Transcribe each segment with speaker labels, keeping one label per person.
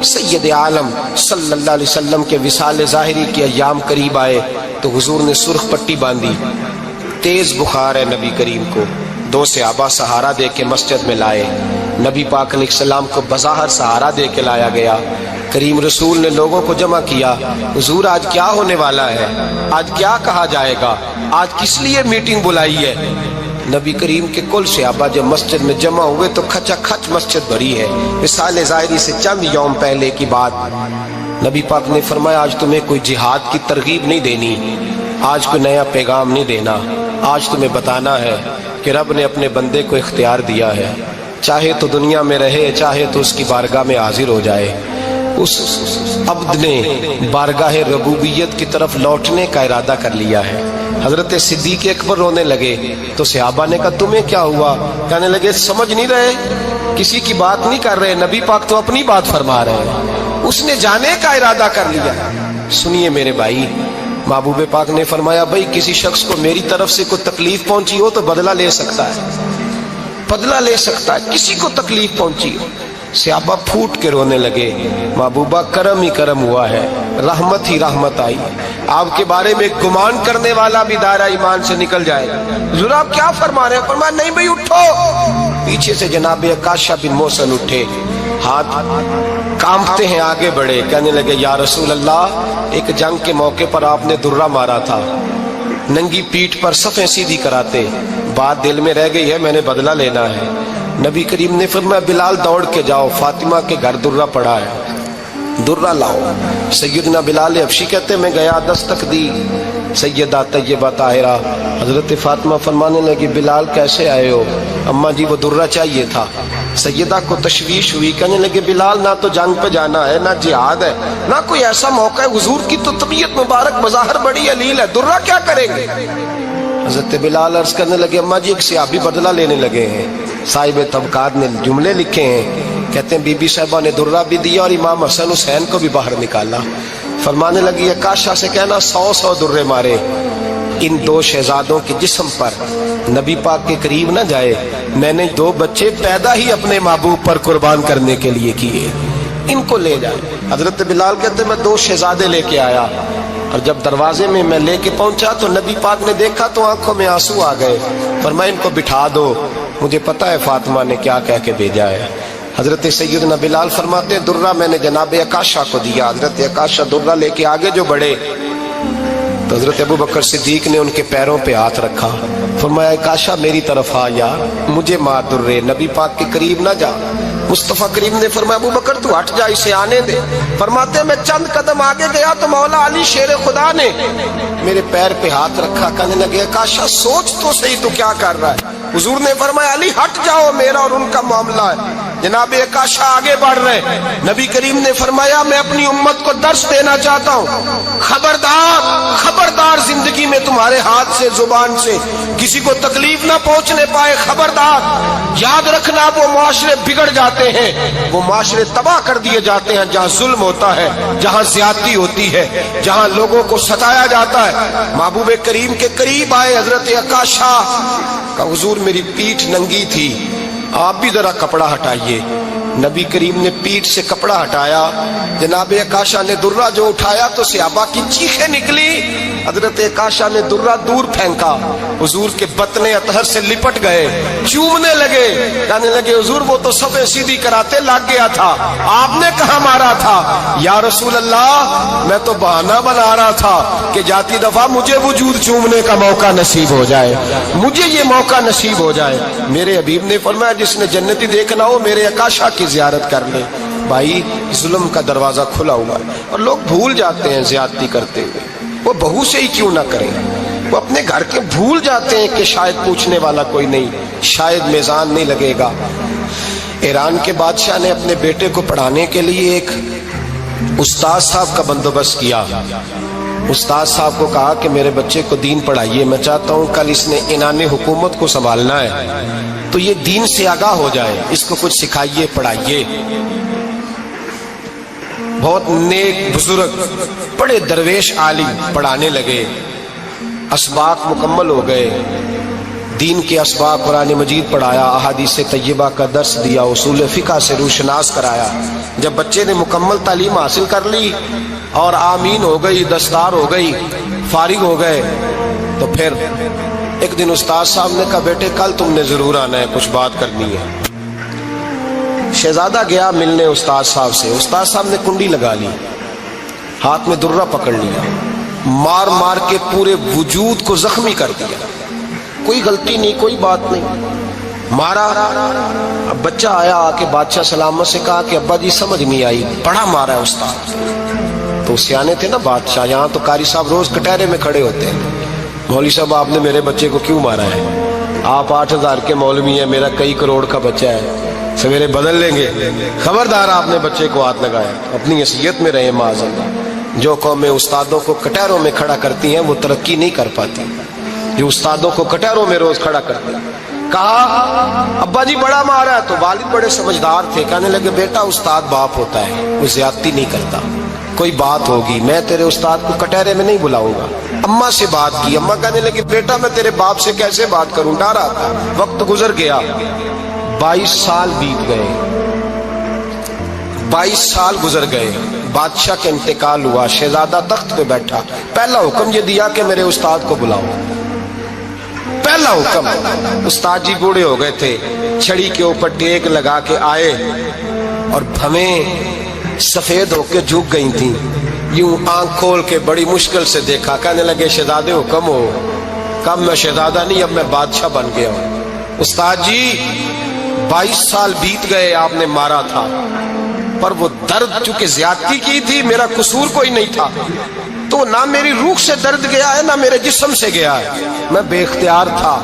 Speaker 1: سید عالم صلی اللہ علیہ وسلم کے وصال ظاہری کے ایام قریب آئے تو حضور نے سرخ پٹی باندھی، تیز بخار ہے نبی کریم کو، 2 صحابہ سہارا دے کے مسجد میں لائے، نبی پاک علیہ السلام کو بظاہر سہارا دے کے لایا گیا۔ کریم رسول نے لوگوں کو جمع کیا، حضور آج کیا ہونے والا ہے، آج کیا کہا جائے گا، آج کس لیے میٹنگ بلائی ہے؟ نبی کریم کے کل صحابہ جب مسجد میں جمع ہوئے تو کھچا کھچ مسجد بھری ہے۔ وصال ظاہری سے چند یوم پہلے کی بات، نبی پاک نے فرمایا آج تمہیں کوئی جہاد کی ترغیب نہیں دینی، آج کوئی نیا پیغام نہیں دینا، آج تمہیں بتانا ہے کہ رب نے اپنے بندے کو اختیار دیا ہے، چاہے تو دنیا میں رہے، چاہے تو اس کی بارگاہ میں حاضر ہو جائے۔ اس عبد نے بارگاہ ربوبیت کی طرف لوٹنے کا ارادہ کر لیا ہے۔ حضرت صدیق اکبر رونے لگے تو صحابہ نے کہا تمہیں کیا ہوا؟ کہنے لگے سمجھ نہیں رہے، کسی کی بات نہیں کر رہے، نبی پاک تو اپنی بات فرما رہے ہیں، اس نے جانے کا ارادہ کر لیا۔ سنیے میرے بھائی، محبوب پاک نے فرمایا بھائی کسی شخص کو میری طرف سے کوئی تکلیف پہنچی ہو تو بدلہ لے سکتا ہے، بدلہ لے سکتا ہے، کسی کو تکلیف پہنچی ہو۔ صحابہ پھوٹ کے رونے لگے، محبوبہ کرم ہی کرم ہوا ہے، رحمت ہی رحمت آئی، آپ کے بارے میں گمان کرنے والا بھی دائرہ ایمان سے نکل جائے گا۔ حضور آپ کیا فرما رہے ہیں؟ فرمایا نہیں بھائی اٹھو۔ پیچھے سے جناب عکاشہ بن محصن اٹھے، ہاتھ کانپتے ہیں، آگے بڑھے، کہنے لگے یا رسول اللہ ایک جنگ کے موقع پر آپ نے درہ مارا تھا، ننگی پیٹھ پر صفیں سیدھی کراتے، بات دل میں رہ گئی ہے، میں نے بدلہ لینا ہے۔ نبی کریم نے فرمایا بلال دوڑ کے جاؤ، فاطمہ کے گھر درہ پڑا ہے، درہ لاؤ۔ سیدنا بلال حبشی کہتے ہیں میں گیا، دستک دی، سیدہ طیبہ طاہرہ حضرت فاطمہ فرمانے لگی بلال کیسے آئے ہو؟ اماں جی وہ درہ چاہیے تھا۔ سیدہ کو تشویش ہوئی، کہنے لگے بلال نہ تو جنگ پہ جانا ہے، نہ جہاد ہے، نہ کوئی ایسا موقع ہے، حضور کی تو طبیعت مبارک بظاہر بڑی علیل ہے، درہ کیا کریں گے؟ حضرت بلال عرض کرنے لگے اماں جی ایک صحابی بدلہ لینے لگے ہیں، صاحب طبقات نے جملے لکھے ہیں، کہتے ہیں بی بی صاحبہ نے درہ بھی دیا اور امام حسن حسین کو بھی باہر نکالا۔ فرمانے لگی عکاشہ سے کہنا 100 درے مارے، ان 2 شہزادوں کے جسم پر نبی پاک کے قریب نہ جائے، میں نے 2 بچے پیدا ہی اپنے محبوب پر قربان کرنے کے لیے کیے، ان کو لے جائے۔ حضرت بلال کہتے ہیں میں 2 شہزادے لے کے آیا، اور جب دروازے میں میں لے کے پہنچا تو نبی پاک نے دیکھا تو آنکھوں میں آنسو آ گئے، فرمایا ان کو بٹھا دو، مجھے پتا ہے فاطمہ نے کیا کہہ کے بھیجا ہے۔ حضرت سیدنا بلال فرماتے ہیں درہ میں نے جناب عکاشہ کو دیا، حضرت عکاشہ درہ لے کے آگے جو بڑھے تو حضرت ابو بکر صدیق نے ان کے پیروں پہ ہاتھ رکھا، فرمایا عکاشہ میری طرف آ یار، مجھے مار درے، نبی پاک کے قریب نہ جا۔ مصطفیٰ کریم نے فرمایا ابو بکر تو ہٹ جا، اسے آنے دے۔ فرماتے ہیں میں چند قدم آگے گیا تو مولا علی شیر خدا نے میرے پیر پہ ہاتھ رکھا، کہنے لگے عکاشہ سوچ تو صحیح تو کیا کر رہا ہے؟ حضور نے فرمایا علی ہٹ جاؤ، میرا اور ان کا معاملہ ہے۔ جناب عکاشہ آگے بڑھ رہے، نبی کریم نے فرمایا میں اپنی امت کو درس دینا چاہتا ہوں، خبردار خبردار زندگی میں تمہارے ہاتھ سے زبان سے کسی کو تکلیف نہ پہنچنے پائے، خبردار یاد رکھنا وہ معاشرے بگڑ جاتے ہیں، وہ معاشرے تباہ کر دیے جاتے ہیں جہاں ظلم ہوتا ہے، جہاں زیادتی ہوتی ہے، جہاں لوگوں کو ستایا جاتا ہے۔ محبوب کریم کے قریب آئے حضرت عکاشہ کہ حضور میری پیٹھ ننگی تھی، آپ بھی ذرا کپڑا ہٹائیے۔ نبی کریم نے پیٹھ سے کپڑا ہٹایا، جناب عکاشہ نے درہ جو اٹھایا تو صحابہ کی چیخیں نکلی، حضرت عکاشہ نے درہ دور پھینکا، حضور کے بطن اطہر سے لپٹ گئے، چومنے لگے، کہنے لگے حضور وہ تو صفیں سیدھی کراتے لگ گیا تھا، آپ نے کہاں مارا تھا؟ یا رسول اللہ میں تو بہانہ بنا رہا تھا کہ جاتی دفعہ مجھے وجود چومنے کا موقع نصیب ہو جائے، مجھے یہ موقع نصیب ہو جائے۔ میرے حبیب نے فرمایا جس نے جنتی دیکھنا ہو میرے عکاشہ کی زیارت کر لے۔ بھائی ظلم کا دروازہ کھلا ہوا ہے اور لوگ بھول جاتے ہیں زیادتی کرتے ہوئے، وہ بہو سے ہی کیوں نہ کریں، وہ اپنے گھر کے بھول جاتے ہیں کہ شاید پوچھنے والا کوئی نہیں، شاید میزان نہیں لگے گا۔ ایران کے بادشاہ نے اپنے بیٹے کو پڑھانے کے لیے ایک استاد صاحب کا بندوبست کیا، استاد صاحب کو کہا کہ میرے بچے کو دین پڑھائیے، میں چاہتا ہوں کل اس نے عنان حکومت کو سنبھالنا ہے تو یہ دین سے آگاہ ہو جائے، اس کو کچھ سکھائیے پڑھائیے۔ بہت نیک بزرگ بڑے درویش عالم پڑھانے لگے، اسباق مکمل ہو گئے، دین کے اسباق قرآن مجید پڑھایا، احادیث طیبہ کا درس دیا، اصول فقہ سے روشناس کرایا۔ جب بچے نے مکمل تعلیم حاصل کر لی اور آمین ہو گئی، دستار ہو گئی، فارغ ہو گئے، تو پھر ایک دن استاد صاحب نے کہا بیٹے کل تم نے ضرور آنا ہے، کچھ بات کرنی ہے۔ شہزادہ گیا ملنے استاد صاحب سے، استاد صاحب نے کنڈی لگا لی، ہاتھ میں درہ پکڑ لیا، مار مار کے پورے وجود کو زخمی کر دیا، کوئی غلطی نہیں، کوئی بات نہیں، مارا۔ اب بچہ آیا آ کے بادشاہ سلامت سے کہا کہ ابا جی سمجھ نہیں آئی، بڑا مارا ہے استاد۔ تو سیانے تھے نا بادشاہ، یہاں تو قاری صاحب روز کٹہرے میں کھڑے ہوتے ہیں، مولوی صاحب آپ نے میرے بچے کو کیوں مارا ہے؟ آپ 8,000 کے مولوی ہیں، میرا کئی کروڑ کا بچہ ہے، سویرے بدل لیں گے، خبردار آپ نے بچے کو ہاتھ لگایا، اپنی حیثیت میں رہے معاذ اللہ۔ جو قومیں استادوں کو کٹہروں میں کھڑا کرتی ہیں وہ ترقی نہیں کر پاتی، جو استادوں کو کٹہروں میں روز کھڑا کرتے ہیں۔ کہا ابا جی بڑا مارا ہے، تو والد بڑے سمجھدار تھے، کہنے لگے بیٹا استاد باپ ہوتا ہے، وہ زیادتی نہیں کرتا، کوئی بات ہوگی میں تیرے استاد کو کٹہرے میں نہیں بلاؤں گا۔ اماں سے بات کی، اماں کہنے لگی بیٹا میں تیرے باپ سے کیسے بات کروں، ڈرا تھا۔ وقت گزر گیا، 22 سال بیت گئے، 22 سال گزر گئے، بادشاہ کا انتقال ہوا، شہزادہ تخت پہ بیٹھا، پہلا حکم یہ دیا کہ میرے استاد کو بلاؤ، پہلا حکم۔ استاد جی بوڑھے ہو گئے تھے، چھڑی کے اوپر ٹیک لگا کے آئے اور بھویں سفید ہو کے جھک گئی تھیں، یوں آنکھ کھول کے بڑی مشکل سے دیکھا، کہنے لگے شہزادے حکم ہو۔ کب میں شہزادہ نہیں، اب میں بادشاہ بن گیا ہوں۔ استاد جی 22 سال بیت گئے، آپ نے مارا تھا، پر وہ درد چونکہ زیادتی کی تھی، میرا قصور کوئی نہیں تھا، تو نہ میری روح سے درد گیا ہے نہ میرے جسم سے گیا ہے، میں بے اختیار تھا،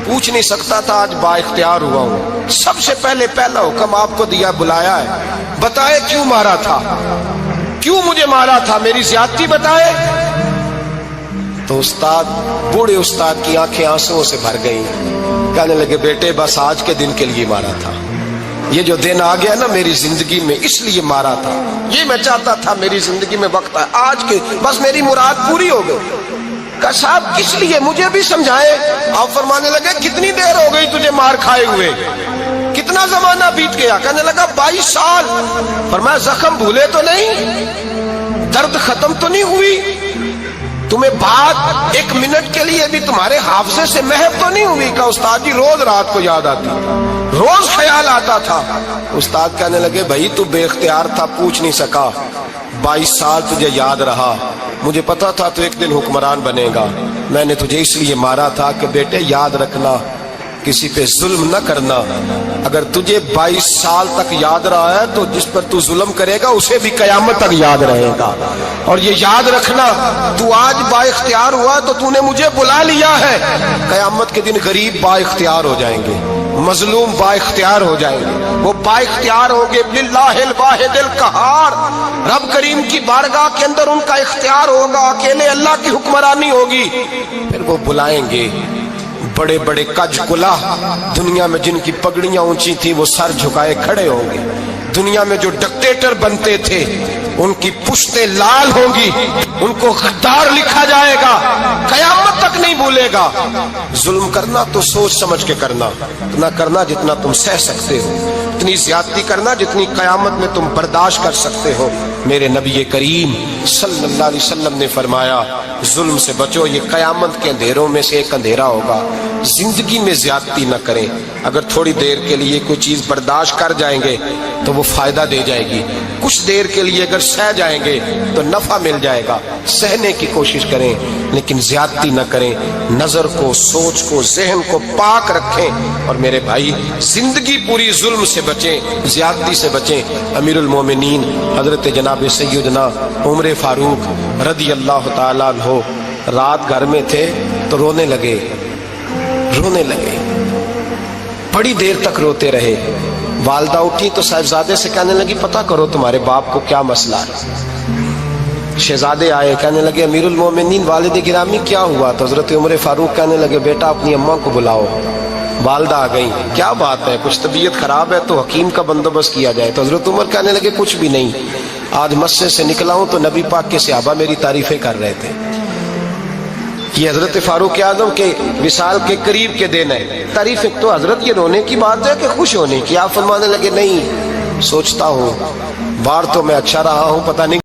Speaker 1: پوچھ نہیں سکتا تھا، آج با اختیار ہوا ہوں۔ سب سے پہلے پہلا حکم آپ کو دیا، بلایا ہے، بتائے کیوں مارا تھا، کیوں مجھے مارا تھا، میری زیادتی بتائے۔ تو استاد، بوڑھے استاد کی آنکھیں آنسوؤں سے بھر گئی، کہنے لگے بیٹے بس آج کے دن کے لیے مارا تھا، یہ جو دن آ گیا نا میری زندگی میں اس لیے مارا تھا، یہ میں چاہتا تھا میری زندگی میں وقت آئے، آج کے بس میری مراد پوری ہو گئی۔ کہ صاحب کس لیے، مجھے بھی سمجھائے۔ آپ فرمانے لگے کتنی دیر ہو گئی تجھے مار کھائے ہوئے، کتنا زمانہ بیت گیا؟ کہنے لگا 22 سال۔ فرمایا زخم بھولے تو نہیں، درد ختم تو نہیں ہوئی، تمہیں بات 1 منٹ کے لیے بھی تمہارے حافظے سے محو تو نہیں ہوئی؟ کہ استاد جی روز رات کو یاد آتی، روز خیال آتا تھا۔ استاد کہنے لگے بھائی تو بے اختیار تھا، پوچھ نہیں سکا، 22 سال تجھے یاد رہا، مجھے پتا تھا تو ایک دن حکمران بنے گا، میں نے تجھے اس لیے مارا تھا کہ بیٹے یاد رکھنا، کسی پہ ظلم نہ کرنا۔ اگر تجھے 22 سال تک یاد رہا ہے تو جس پر تو ظلم کرے گا اسے بھی قیامت تک یاد رہے گا۔ اور یہ یاد رکھنا، تو آج با اختیار ہوا تو تو نے مجھے بلا لیا ہے، قیامت کے دن غریب با اختیار ہو جائیں گے، مظلوم با اختیار ہو جائیں گے، وہ با اختیار ہو گے للہ الواحد القہار، رب کریم کی بارگاہ کے اندر ان کا اختیار ہوگا، اکیلے اللہ کی حکمرانی ہوگی۔ پھر وہ بلائیں گے، بڑے بڑے کج کلا دنیا میں جن کی پگڑیاں اونچی تھی وہ سر جھکائے کھڑے ہوں گے، دنیا میں جو ڈکٹیٹر بنتے تھے ان کی پشتیں لال ہوں گی، ان کو غدار لکھا جائے گا، قیامت تک نہیں بھولے گا۔ ظلم کرنا تو سوچ سمجھ کے کرنا، اتنا کرنا جتنا تم سہ سکتے ہو، اتنی زیادتی کرنا جتنی قیامت میں تم برداشت کر سکتے ہو۔ میرے نبی کریم صلی اللہ علیہ وسلم نے فرمایا ظلم سے بچو، یہ قیامت کے اندھیروں میں سے ایک اندھیرا ہوگا۔ زندگی میں زیادتی نہ کریں، اگر تھوڑی دیر کے لیے کوئی چیز برداشت کر جائیں گے تو وہ فائدہ دے جائے گی، کچھ دیر کے لیے اگر سہ جائیں گے تو نفع مل جائے گا، سہنے کی کوشش کریں لیکن زیادتی نہ کریں، نظر کو، سوچ کو، ذہن کو پاک رکھیں۔ اور میرے بھائی زندگی پوری ظلم سے بچیں، زیادتی سے بچیں۔ امیر المومنین حضرت جناب سیدنا عمر فاروق رضی اللہ تعالیٰ عنہ رات گھر میں تھے تو رونے لگے، بڑی دیر تک روتے رہے۔ والدہ اٹھی تو صاحبزادے سے کہنے لگی پتہ کرو تمہارے باپ کو کیا مسئلہ ہے۔ شہزادے آئے، کہنے لگے امیر المومنین والد گرامی کیا ہوا؟ تو حضرت عمر فاروق کہنے لگے بیٹا اپنی اماں کو بلاؤ۔ والدہ آ گئی، کیا بات ہے، کچھ طبیعت خراب ہے تو حکیم کا بندوبست کیا جائے۔ تو حضرت عمر کہنے لگے کچھ بھی نہیں، آج مسجد سے نکلا ہوں تو نبی پاک کے صحابہ میری تعریفیں کر رہے تھے، یہ حضرت فاروق اعظم کے وصال کے قریب کے دن ہے. تعریف ایک تو حضرت یہ رونے کی بات ہے کہ خوش ہونے کی. آپ فرمانے لگے نہیں، سوچتا ہوں بار تو میں اچھا رہا ہوں، پتہ نہیں